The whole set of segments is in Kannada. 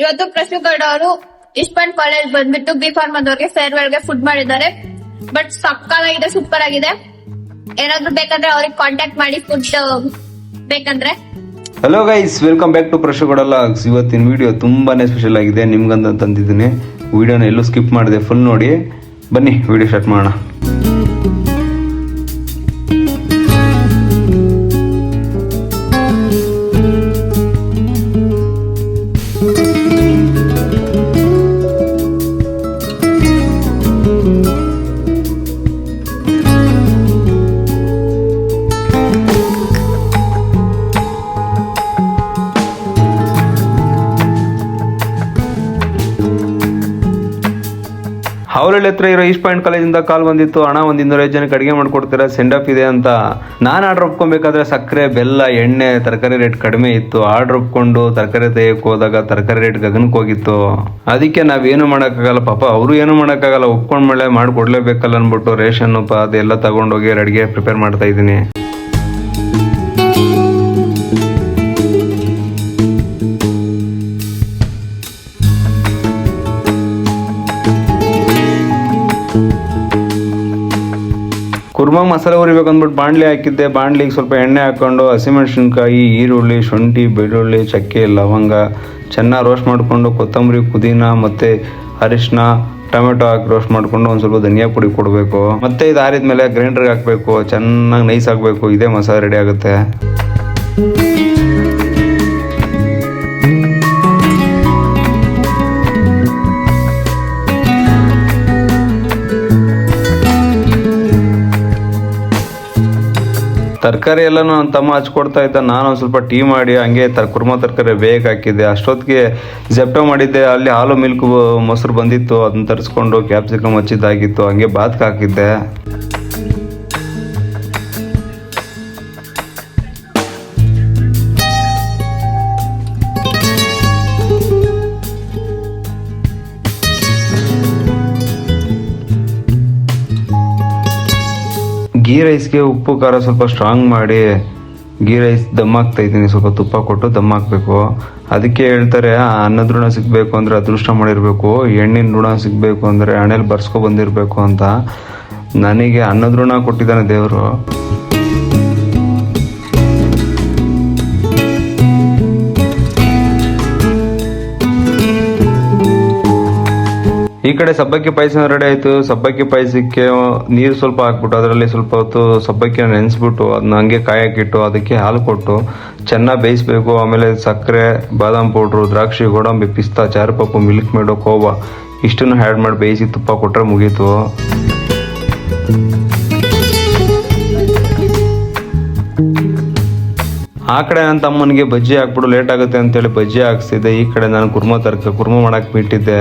ಇವತ್ತು ಪ್ರಶುಗೌಡ ಅವರು ಇಸ್ಪಾನ್ ಕಾಲೇಜ್ ಬಂದ್ಬಿಟ್ಟು ಬಿ ಫಾರ್ಮದವ್ರಿಗೆ ಫೇರ್ವೆಲ್ ಗೆ ಫುಡ್ ಮಾಡಿದ್ದಾರೆ. ಬಟ್ ಸಕ್ಕತ್ತಾಗಿದೆ, ಸೂಪರ್ ಆಗಿದೆ. ಏನಾದ್ರು ಬೇಕಂದ್ರೆ ಅವ್ರಿಗೆ ಕಾಂಟ್ಯಾಕ್ಟ್ ಮಾಡಿ ಫುಡ್ ಬೇಕಂದ್ರೆ. Hello guys, welcome back to ಪ್ರಶುಗೌಡ logs. ಇವತ್ತಿನ ವಿಡಿಯೋ ತುಂಬಾನೇ ಸ್ಪೆಷಲ್ ಆಗಿದೆ, ನಿಮ್ಗಂತ ತಂದಿದ್ದೀನಿ. ವಿಡಿಯೋನ ಎಲ್ಲೂ ಸ್ಕಿಪ್ ಮಾಡಿದೆ, ಫುಲ್ ನೋಡಿ. ಬನ್ನಿ ವಿಡಿಯೋ ಸ್ಟಾರ್ಟ್ ಮಾಡೋಣ. ಅವರಲ್ಲಿ ಹತ್ರ ಇರೋ ಈಸ್ಟ್ ಪಾಯಿಂಟ್ ಕಾಲೇಜಿಂದ ಕಾಲ್ ಬಂದಿತ್ತು. ಹಣ ಒಂದು 250 ಜನಕ್ಕೆ ಅಡಿಗೆ ಮಾಡ್ಕೊಡ್ತೀರಾ, ಸೆಂಡ್ ಆಫ್ ಇದೆ ಅಂತ. ನಾನು ಆರ್ಡರ್ ಒಪ್ಕೊಬೇಕಾದ್ರೆ ಸಕ್ಕರೆ, ಬೆಲ್ಲ, ಎಣ್ಣೆ, ತರಕಾರಿ ರೇಟ್ ಕಡಿಮೆ ಇತ್ತು. ಆರ್ಡರ್ ಒಪ್ಕೊಂಡು ತರಕಾರಿ ತೆಗೆಯಕ್ಕೆ ಹೋದಾಗ ತರಕಾರಿ ರೇಟ್ ಗಗನಕ್ಕೆ ಹೋಗಿತ್ತು. ಅದಕ್ಕೆ ನಾವೇನು ಮಾಡೋಕ್ಕಾಗಲ್ಲ, ಪಾಪ ಅವರು ಏನು ಮಾಡೋಕ್ಕಾಗಲ್ಲ, ಒಪ್ಕೊಂಡ್ ಮೇಲೆ ಮಾಡ್ಕೊಡ್ಲೇಬೇಕಲ್ಲ ಅಂದ್ಬಿಟ್ಟು ರೇಷನ್ ಅದೆಲ್ಲ ತಗೊಂಡೋಗಿ ಅಡಿಗೆ ಪ್ರಿಪೇರ್ ಮಾಡ್ತಾ ಇದ್ದೀನಿ. ಕುರ್ಮಾ ಮಸಾಲೆ ಹುರಿಬೇಕು ಅಂದ್ಬಿಟ್ಟು ಬಾಣಲಿ ಹಾಕಿದ್ದೆ. ಬಾಣಲಿಗೆ ಸ್ವಲ್ಪ ಎಣ್ಣೆ ಹಾಕ್ಕೊಂಡು ಹಸಿಮೆಣಸಿನ್ಕಾಯಿ, ಈರುಳ್ಳಿ, ಶುಂಠಿ, ಬೆಳ್ಳುಳ್ಳಿ, ಚಕ್ಕೆ, ಲವಂಗ ಚೆನ್ನಾಗಿ ರೋಸ್ಟ್ ಮಾಡಿಕೊಂಡು, ಕೊತ್ತಂಬರಿ, ಪುದೀನ ಮತ್ತು ಅರಿಶಿನ, ಟೊಮೆಟೊ ಹಾಕಿ ರೋಸ್ಟ್ ಮಾಡಿಕೊಂಡು ಒಂದು ಸ್ವಲ್ಪ ಧನಿಯಾ ಪುಡಿ ಕೊಡಬೇಕು. ಮತ್ತು ಇದು ಆರಿದ್ಮೇಲೆ ಗ್ರೈಂಡರ್ಗೆ ಹಾಕಬೇಕು, ಚೆನ್ನಾಗಿ ನೈಸ್ ಆಗಬೇಕು. ಇದೇ ಮಸಾಲೆ ರೆಡಿ ಆಗುತ್ತೆ. ತರಕಾರಿ ಎಲ್ಲ ನನ್ನ ತಮ್ಮ ಹಚ್ಕೊಡ್ತಾ ಇದ್ದ. ನಾನು ಒಂದು ಸ್ವಲ್ಪ ಟೀ ಮಾಡಿ ಹಂಗೆ ಕುರ್ಮಾ ತರಕಾರಿ ಬೇಗ ಹಾಕಿದ್ದೆ. ಅಷ್ಟೊತ್ತಿಗೆ ಜೆಪ್ಟೋ ಮಾಡಿದ್ದೆ, ಅಲ್ಲಿ ಹಾಲು ಮಿಲ್ಕ್ ಮೊಸರು ಬಂದಿತ್ತು, ಅದನ್ನ ತರಿಸ್ಕೊಂಡು ಕ್ಯಾಪ್ಸಿಕಮ್ ಹಚ್ಚಿದ್ದಾಗಿತ್ತು, ಹಂಗೆ ಬಾತ್ಗೆ ಹಾಕಿದ್ದೆ. ಗೀ ರೈಸ್ಗೆ ಉಪ್ಪು ಖಾರ ಸ್ವಲ್ಪ ಸ್ಟ್ರಾಂಗ್ ಮಾಡಿ ಗೀ ರೈಸ್ ದಮ್ ಹಾಕ್ತಾ ಇದ್ದೀನಿ. ಸ್ವಲ್ಪ ತುಪ್ಪ ಕೊಟ್ಟು ದಮ್ ಹಾಕಬೇಕು. ಅದಕ್ಕೆ ಹೇಳ್ತಾರೆ, ಅನ್ನದ ಋಣ ಸಿಗಬೇಕು ಅಂದರೆ ಅದೃಷ್ಟ ಮಾಡಿರಬೇಕು, ಹೆಣ್ಣಿನ ಋಣ ಸಿಗಬೇಕು ಅಂದರೆ ಹಣೆಯಲ್ಲಿ ಬರ್ಸ್ಕೊ ಬಂದಿರಬೇಕು ಅಂತ. ನನಗೆ ಅನ್ನದ ಋಣ ಕೊಟ್ಟಿದ್ದಾನೆ ದೇವರು. ಈ ಕಡೆ ಸಬ್ಬಕ್ಕಿ ಪಾಯಸ ರೆಡಿ ಆಯಿತು. ಸಬ್ಬಕ್ಕಿ ಪಾಯಸಕ್ಕೆ ನೀರು ಸ್ವಲ್ಪ ಹಾಕ್ಬಿಟ್ಟು ಅದರಲ್ಲಿ ಸ್ವಲ್ಪ ಹೊತ್ತು ಸಬ್ಬಕ್ಕಿನ ನೆನೆಸ್ಬಿಟ್ಟು ಅದನ್ನ ಹಂಗೆ ಕಾಯಕ್ಕಿಟ್ಟು ಅದಕ್ಕೆ ಹಾಲು ಕೊಟ್ಟು ಚೆನ್ನಾಗಿ ಬೇಯಿಸ್ಬೇಕು. ಆಮೇಲೆ ಸಕ್ಕರೆ, ಬಾದಾಮ್ ಪೌಡ್ರು, ದ್ರಾಕ್ಷಿ, ಗೋಡಂಬಿ, ಪಿಸ್ತಾ, ಚಾರುಪಪ್ಪು, ಮಿಲ್ಕ್ ಮೇಡು, ಕೋವಾ ಇಷ್ಟನ್ನು ಆ್ಯಡ್ ಮಾಡಿ ಬೇಯಿಸಿ ತುಪ್ಪ ಕೊಟ್ಟರೆ ಮುಗೀತು. ಆ ಕಡೆ ನನ್ನ ತಮ್ಮನಿಗೆ ಬಜ್ಜಿ ಹಾಕ್ಬಿಟ್ಟು ಲೇಟ್ ಆಗುತ್ತೆ ಅಂತೇಳಿ ಬಜ್ಜಿ ಹಾಕ್ಸಿದ್ದೆ. ಈ ಕಡೆ ನಾನು ಕುರ್ಮಾ ಮಾಡಕ್ಕೆ ಬಿಟ್ಟಿದ್ದೆ.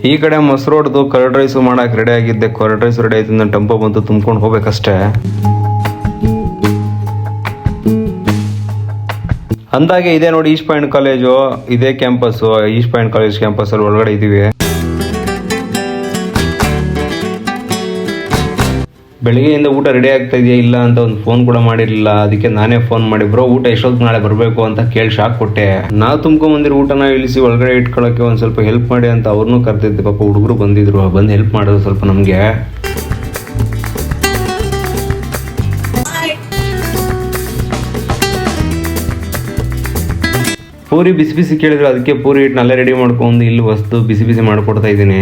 ಈ ಕಡೆ ಮೊಸರು ಹೊಡೆದು ಕರ್ಡ್ ರೈಸು ಮಾಡಕ್ಕೆ ರೆಡಿ ಆಗಿದ್ದೆ. ಕರ್ಡ್ ರೈಸ್ ರೆಡಿ ಆಯ್ತು, ನಾನು ಟೆಂಪೋ ಬಂತು, ತುಂಬ್ಕೊಂಡು ಹೋಗ್ಬೇಕಷ್ಟೇ. ಅಂದಾಗೆ ಇದೆ ನೋಡಿ ಈಸ್ಟ್ ಪಾಯಿಂಟ್ ಕಾಲೇಜು, ಇದೇ ಕ್ಯಾಂಪಸ್ಸು. ಈಸ್ಟ್ ಪಾಯಿಂಟ್ ಕಾಲೇಜ್ ಕ್ಯಾಂಪಸ್ಸಲ್ಲಿ ಒಳಗಡೆ ಇದ್ದೀವಿ. ಬೆಳಿಗ್ಗೆಯಿಂದ ಊಟ ರೆಡಿ ಆಗ್ತಾ ಇದೆಯಾ ಇಲ್ಲ ಅಂತ ಒಂದು ಫೋನ್ ಕೂಡ ಮಾಡಿರಲಿಲ್ಲ. ಅದಕ್ಕೆ ನಾನೇ ಫೋನ್ ಮಾಡಿ, ಬ್ರೋ ಊಟ ಎಷ್ಟೊತ್ತು ನಾಳೆ ಬರಬೇಕು ಅಂತ ಕೇಳಿ ಶಾಕ್ ಕೊಟ್ಟೆ. ನಾವು ತುಂಬ್ಕೊಂಬಂದಿರೋ ಊಟನ ಇಳಿಸಿ ಒಳಗಡೆ ಇಟ್ಕೊಳ್ಳೋಕ್ಕೆ ಒಂದು ಸ್ವಲ್ಪ ಹೆಲ್ಪ್ ಮಾಡಿ ಅಂತ ಅವ್ರನ್ನೂ ಕರೆದಿದ್ದೆ. ಪಾಪ ಹುಡುಗರು ಬಂದಿದ್ರು, ಬಂದು ಹೆಲ್ಪ್ ಮಾಡೋದು ಸ್ವಲ್ಪ ನಮಗೆ. ಪೂರಿ ಬಿಸಿ ಬಿಸಿ ಕೇಳಿದ್ರು, ಅದಕ್ಕೆ ಪೂರಿ ಹಿಟ್ಟನ್ನಲ್ಲೇ ರೆಡಿ ಮಾಡ್ಕೊಂಡು ಇಲ್ಲಿ ವಸ್ತು ಬಿಸಿ ಬಿಸಿ ಮಾಡಿಕೊಡ್ತಾ ಇದ್ದೀನಿ.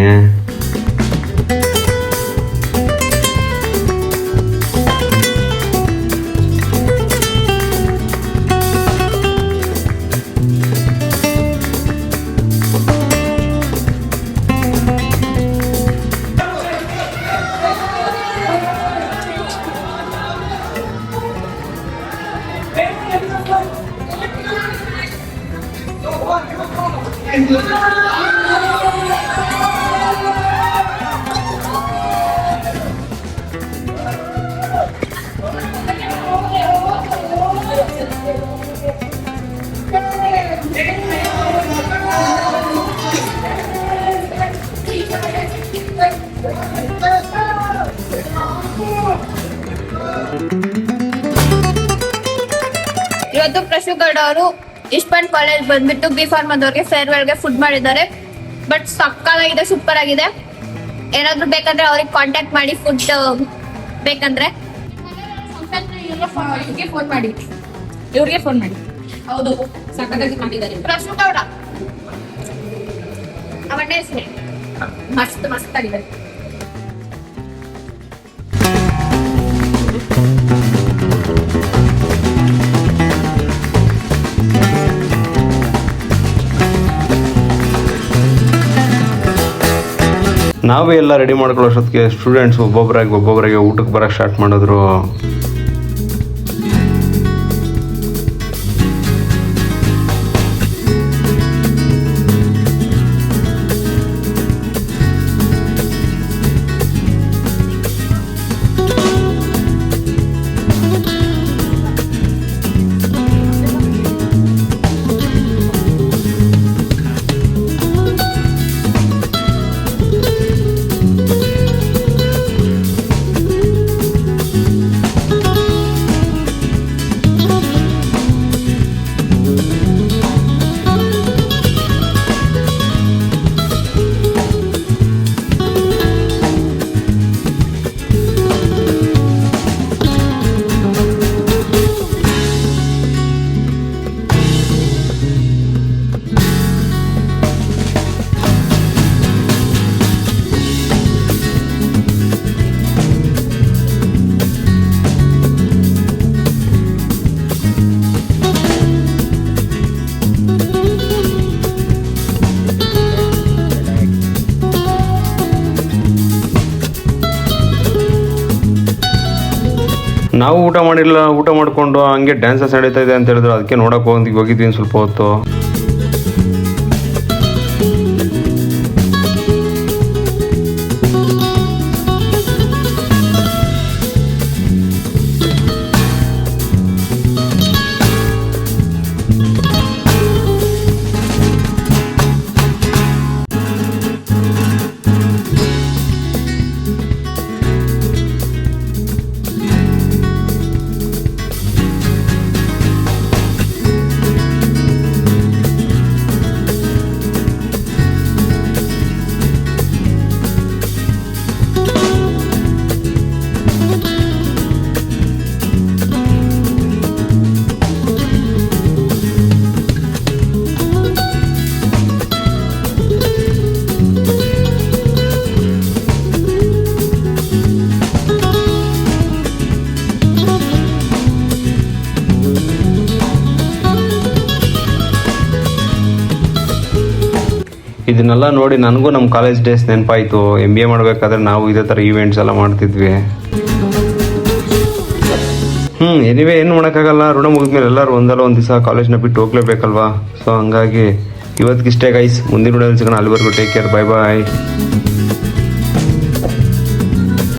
ಇವತ್ತು ಪ್ರಶುಗೌಡ ಅವರು ಇಸ್ಪಾನ್ ಕಾಲೇಜ್ ಬಂದ್ಬಿಟ್ಟು ಬಿ ಫಾರ್ಮದವ್ರಿಗೆ ಫೇರ್ವೆಲ್ಗೆ ಫುಡ್ ಮಾಡಿದ್ದಾರೆ. ಬಟ್ ಸಕ್ಕತ್ತಾಗಿದೆ, ಸೂಪರ್ ಆಗಿದೆ. ಏನಾದ್ರು ಬೇಕಂದ್ರೆ ಅವ್ರಿಗೆ ಕಾಂಟ್ಯಾಕ್ಟ್ ಮಾಡಿ ಫುಡ್ ಬೇಕಂದ್ರೆ. ಇವ್ರಿಗೆ ಫೋನ್ ಮಾಡಿ. ಹೌದು, ಸಕ್ಕತ್ತಾಗಿ ಮಾಡಿದ್ದಾರೆ. ಪ್ರಶುಗೌಡ ಅವನ ಹೆಸರು ಮಸ್ತ್ ಆಗಿದೆ. ನಾವೇ ಎಲ್ಲ ರೆಡಿ ಮಾಡ್ಕೊಳ್ಳೋ ಅಷ್ಟೊತ್ತಿಗೆ ಸ್ಟೂಡೆಂಟ್ಸ್ ಒಬ್ಬೊಬ್ಬರಾಗಿ ಊಟಕ್ಕೆ ಬರೋಕ್ಕೆ ಸ್ಟಾರ್ಟ್ ಮಾಡಿದ್ರು. ನಾವು ಊಟ ಮಾಡಿಕೊಂಡು ಹಂಗೆ ಡ್ಯಾನ್ಸಸ್ ನಡೀತಾ ಇದೆ ಅಂತ ಹೇಳಿದ್ರು. ಅದಕ್ಕೆ ನೋಡಕ್ಕೆ ಹೋಗಿದ್ವಿ ಸ್ವಲ್ಪ ಹೊತ್ತು. ಇದನ್ನೆಲ್ಲ ನೋಡಿ ನನಗೂ ನಮ್ಮ ಕಾಲೇಜ್ ಡೇಸ್ ನೆನಪಾಯಿತು. MBA ಮಾಡಬೇಕಾದ್ರೆ ನಾವು ಇದೇ ಥರ ಈವೆಂಟ್ಸ್ ಎಲ್ಲ ಮಾಡ್ತಿದ್ವಿ. ಎನಿವೇ ಏನು ಮಾಡೋಕ್ಕಾಗಲ್ಲ. ಋಣ ಮುಗಿದ್ಮೇಲೆ ಎಲ್ಲರೂ ಒಂದಲ್ಲ ಒಂದು ದಿವಸ ಕಾಲೇಜ್ನ ಬಿಟ್ಟು ಹೋಗ್ಲೇಬೇಕಲ್ವಾ. ಸೊ ಹಂಗಾಗಿ ಇವತ್ತಿಗಿಷ್ಟೇ ಗೈಸ್. ಮುಂದಿನ ವಿಡಿಯೋದಲ್ಲಿ ಸಿಗೋಣ. ಅಲ್ಲಿವರೆಗೂ ಟೇಕ್ ಕೇರ್. ಬಾಯ್ ಬಾಯ್.